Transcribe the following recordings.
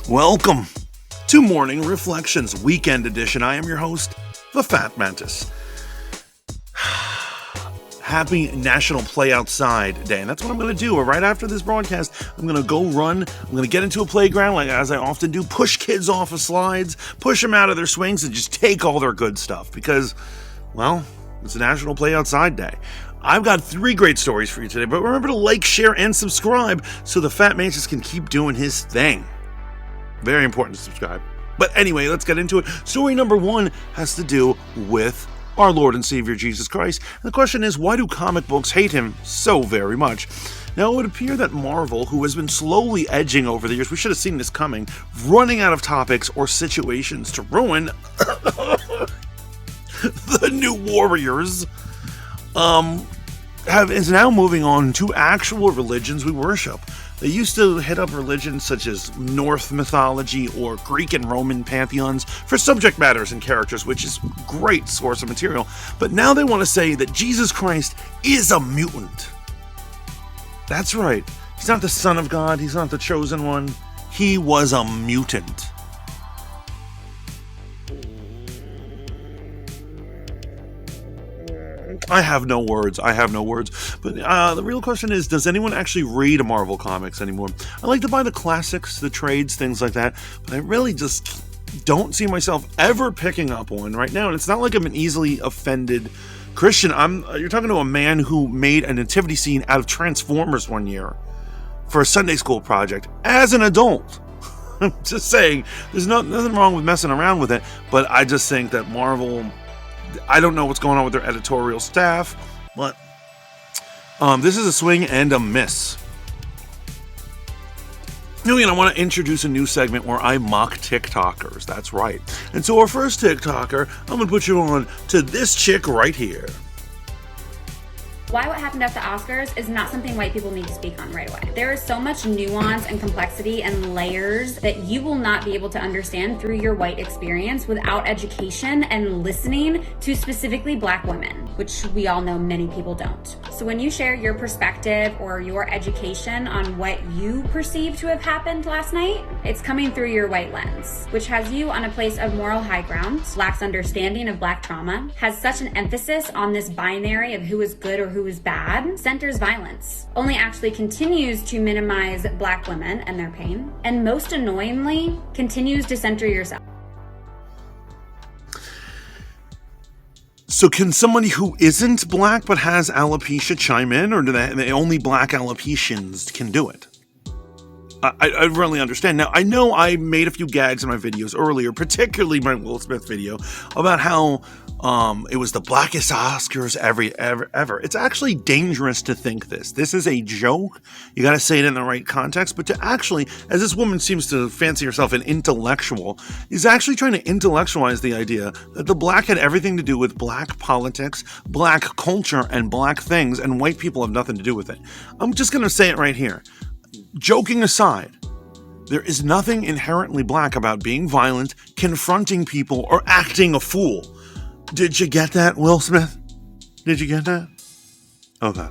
Welcome to Morning Reflections Weekend Edition. I am your host, the Fat Mantis. Happy National Play Outside Day, and that's what I'm going to do. Right after this broadcast, I'm going to go run. I'm going to get into a playground, like as I often do, push kids off of slides, push them out of their swings, and just take all their good stuff because, well, it's a National Play Outside Day. I've got 3 great stories for you today, but remember to like, share, and subscribe so the Fat Mantis can keep doing his thing. Very important to subscribe. But anyway, let's get into it. Story number 1 has to do with our Lord and Savior Jesus Christ. And the question is, why do comic books hate him so very much? Now, it would appear that Marvel, who has been slowly edging over the years, we should have seen this coming, running out of topics or situations to ruin the New Warriors, is now moving on to actual religions we worship. They used to hit up religions such as Norse mythology or Greek and Roman pantheons for subject matters and characters, which is a great source of material. But now they want to say that Jesus Christ is a mutant. That's right. He's not the Son of God. He's not the chosen one. He was a mutant. I have no words. But the real question is, does anyone actually read Marvel Comics anymore? I like to buy the classics, the trades, things like that, but I really just don't see myself ever picking up one right now. And it's not like I'm an easily offended Christian. You're talking to a man who made a nativity scene out of Transformers one year for a Sunday school project as an adult. I'm just saying, there's nothing wrong with messing around with it, but I just think that Marvel, I don't know what's going on with their editorial staff, but this is a swing and a miss. Now, again, I want to introduce a new segment where I mock TikTokers. That's right. And so our first TikToker, I'm going to put you on to this chick right here. Why what happened at the Oscars is not something white people need to speak on right away. There is so much nuance and complexity and layers that you will not be able to understand through your white experience without education and listening to specifically Black women, which we all know many people don't. So when you share your perspective or your education on what you perceive to have happened last night, it's coming through your white lens, which has you on a place of moral high ground, lacks understanding of Black trauma, has such an emphasis on this binary of who is good or who is bad, centers violence, only actually continues to minimize Black women and their pain, and most annoyingly, continues to center yourself. So can somebody who isn't Black but has alopecia chime in, or do they only Black alopecians can do it? I really understand. Now, I know I made a few gags in my videos earlier, particularly my Will Smith video, about how it was the blackest Oscars ever. It's actually dangerous to think this. This is a joke. You got to say it in the right context. But to actually, as this woman seems to fancy herself an intellectual, is actually trying to intellectualize the idea that the Black had everything to do with Black politics, Black culture, and Black things, and white people have nothing to do with it. I'm just going to say it right here. Joking aside, there is nothing inherently Black about being violent, confronting people, or acting a fool. Did you get that, Will Smith? Did you get that? Okay.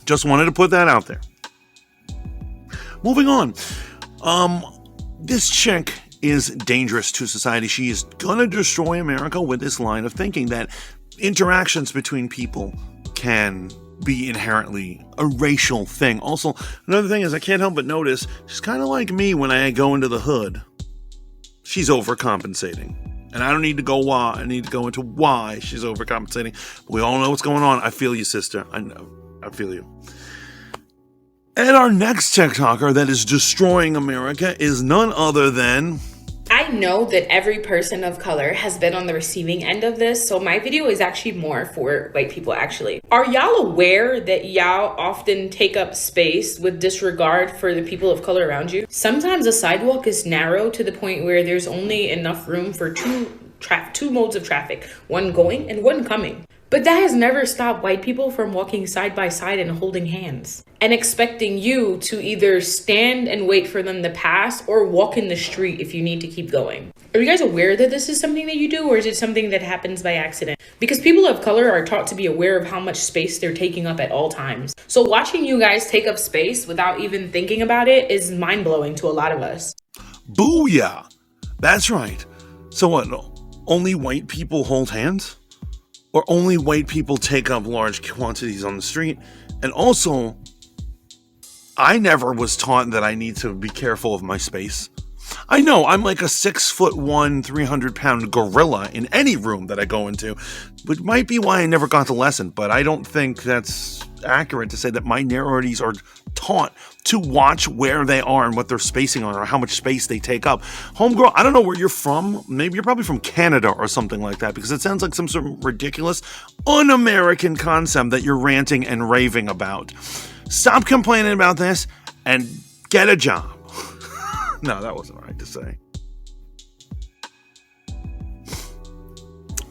Just wanted to put that out there. Moving on. This chick is dangerous to society. She is gonna destroy America with this line of thinking that interactions between people can be inherently a racial thing. Also, another thing is I can't help but notice she's kind of like me when I go into the hood. She's overcompensating. And I don't need to go why. I need to go into why she's overcompensating. But we all know what's going on. I feel you, sister. I know. I feel you. And our next TikToker that is destroying America is none other than... I know that every person of color has been on the receiving end of this, so my video is actually more for white people, actually. Are y'all aware that y'all often take up space with disregard for the people of color around you? Sometimes a sidewalk is narrow to the point where there's only enough room for two modes of traffic, one going and one coming. But that has never stopped white people from walking side by side and holding hands and expecting you to either stand and wait for them to pass or walk in the street if you need to keep going. Are you guys aware that this is something that you do, or is it something that happens by accident? Because people of color are taught to be aware of how much space they're taking up at all times. So watching you guys take up space without even thinking about it is mind-blowing to a lot of us. Booyah! That's right. So what, only white people hold hands? Or only white people take up large quantities on the street? And also, I never was taught that I need to be careful of my space. I know I'm like a 6'1", 300-pound gorilla in any room that I go into, which might be why I never got the lesson, but I don't think that's accurate to say that minorities are taught to watch where they are and what they're spacing on or how much space they take up. Homegirl, I don't know where you're from. Maybe you're probably from Canada or something like that, because it sounds like some sort of ridiculous, un-American concept that you're ranting and raving about. Stop complaining about this and get a job. No, that wasn't right to say.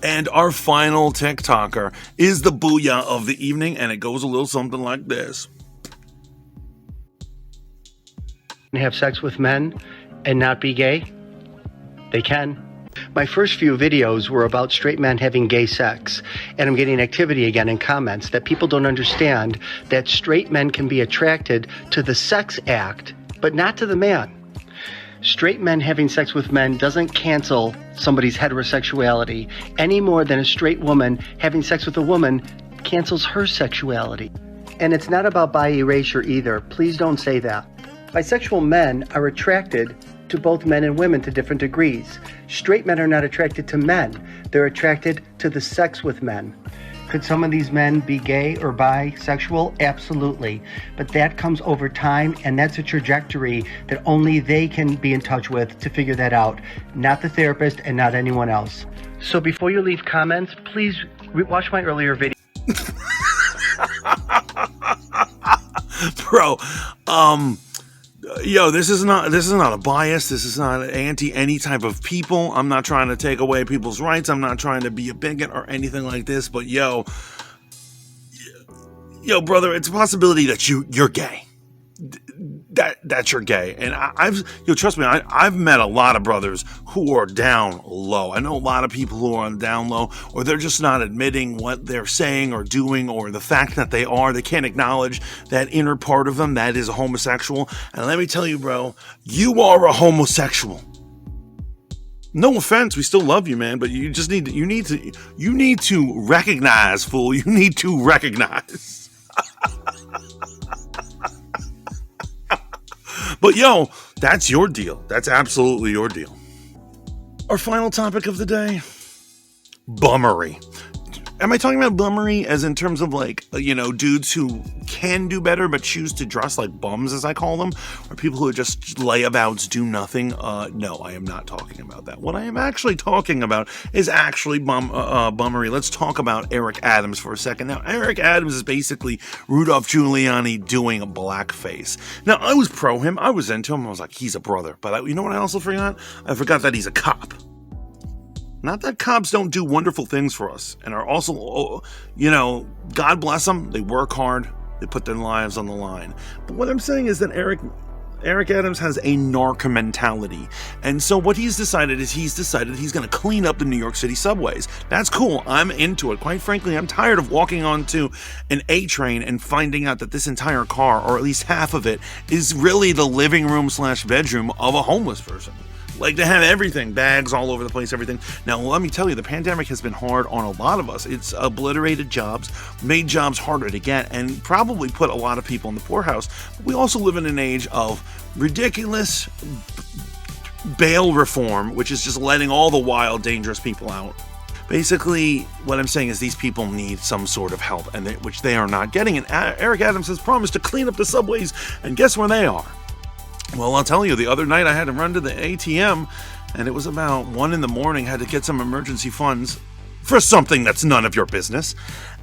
And our final TikToker is the booyah of the evening, and it goes a little something like this. Have sex with men and not be gay? They can. My first few videos were about straight men having gay sex, and I'm getting activity again in comments that people don't understand that straight men can be attracted to the sex act, but not to the man. Straight men having sex with men doesn't cancel somebody's heterosexuality any more than a straight woman having sex with a woman cancels her sexuality. And it's not about bi erasure either. Please don't say that. Bisexual men are attracted to both men and women to different degrees. Straight men are not attracted to men. They're attracted to the sex with men. Could some of these men be gay or bisexual? Absolutely. But that comes over time, and that's a trajectory that only they can be in touch with to figure that out, not the therapist and not anyone else. So before you leave comments, please watch my earlier video. Bro, yo, this is not a bias. This is not anti any type of people. I'm not trying to take away people's rights. I'm not trying to be a bigot or anything like this. But yo, brother, it's a possibility that you're gay. That you're gay, and trust me, I've met a lot of brothers who are down low. I know a lot of people who are on down low, or they're just not admitting what they're saying or doing, or the fact that they can't acknowledge that inner part of them that is a homosexual. And let me tell you, bro, you are a homosexual. No offense, we still love you, man, but you just need to recognize, fool. You need to recognize. But yo, that's your deal. That's absolutely your deal. Our final topic of the day, bummery. Am I talking about bummery as in terms of like, dudes who can do better but choose to dress like bums, as I call them, or people who just layabouts, do nothing? No, I am not talking about that. What I am actually talking about is actually bummery. Let's talk about Eric Adams for a second. Now, Eric Adams is basically Rudolph Giuliani doing a blackface. Now, I was pro him. I was into him. I was like, he's a brother. But you know what I also forgot? I forgot that he's a cop. Not that cops don't do wonderful things for us and are also, God bless them. They work hard. They put their lives on the line. But what I'm saying is that Eric Adams has a narc mentality. And so what he's decided he's going to clean up the New York City subways. That's cool. I'm into it. Quite frankly, I'm tired of walking onto an A train and finding out that this entire car, or at least half of it, is really the living room / bedroom of a homeless person. Like, they have everything, bags all over the place, everything. Now, let me tell you, the pandemic has been hard on a lot of us. It's obliterated jobs, made jobs harder to get, and probably put a lot of people in the poorhouse. But we also live in an age of ridiculous bail reform, which is just letting all the wild, dangerous people out. Basically, what I'm saying is these people need some sort of help, which they are not getting. And Eric Adams has promised to clean up the subways, and guess where they are? Well, I'll tell you, the other night I had to run to the ATM, and it was about 1 a.m, had to get some emergency funds for something that's none of your business.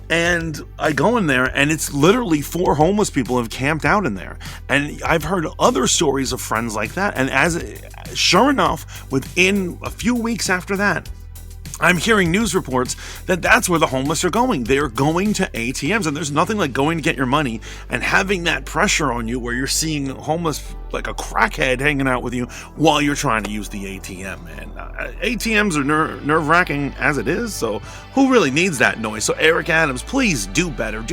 And I go in there, and it's literally 4 homeless people have camped out in there. And I've heard other stories of friends like that. And sure enough, within a few weeks after that, I'm hearing news reports that that's where the homeless are going. They're going to ATMs, and there's nothing like going to get your money and having that pressure on you where you're seeing homeless like a crackhead hanging out with you while you're trying to use the ATM. And ATMs are nerve-wracking as it is, so who really needs that noise? So Eric Adams, please do better.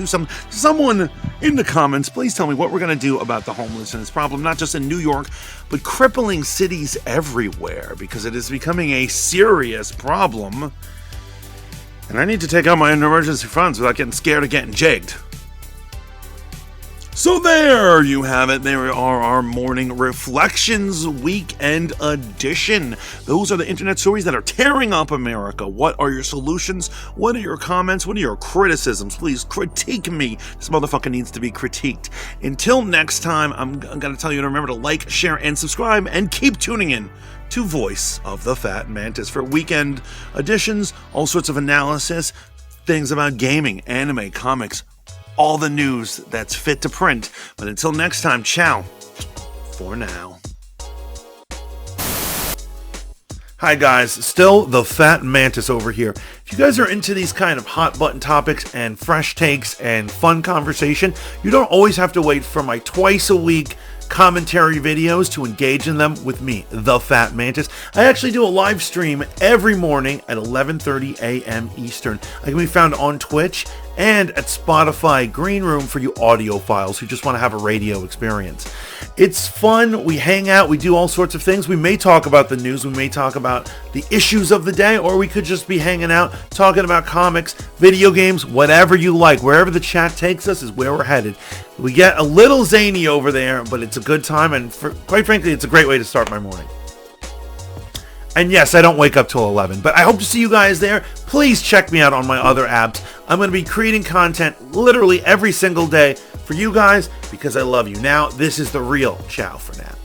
Someone in the comments, please tell me what we're going to do about the homelessness problem, not just in New York, but crippling cities everywhere, because it is becoming a serious problem. And I need to take out my emergency funds without getting scared of getting jigged. So there you have it. There are our morning reflections weekend edition. Those are the internet stories that are tearing up America. What are your solutions? What are your comments? What are your criticisms? Please critique me. This motherfucker needs to be critiqued. Until next time, I'm going to tell you to remember to like, share, and subscribe, and keep tuning in to Voice of the Fat Mantis for weekend editions, all sorts of analysis, things about gaming, anime, comics, all the news that's fit to print. But until next time, ciao for now. Hi guys, still the Fat Mantis over here. If you guys are into these kind of hot button topics and fresh takes and fun conversation, you don't always have to wait for my twice a week commentary videos to engage in them with me, the Fat Mantis. I actually do a live stream every morning at 11:30 a.m. Eastern. I can be found on Twitch and at Spotify Green Room for you audiophiles who just want to have a radio experience. It's fun. We hang out. We do all sorts of things. We may talk about the news. We may talk about the issues of the day, or we could just be hanging out, talking about comics, video games, whatever you like. Wherever the chat takes us is where we're headed. We get a little zany over there, but it's a good time, and quite frankly, it's a great way to start my morning. And yes, I don't wake up till 11, but I hope to see you guys there. Please check me out on my other apps. I'm going to be creating content literally every single day for you guys because I love you. Now, this is the real ciao for now.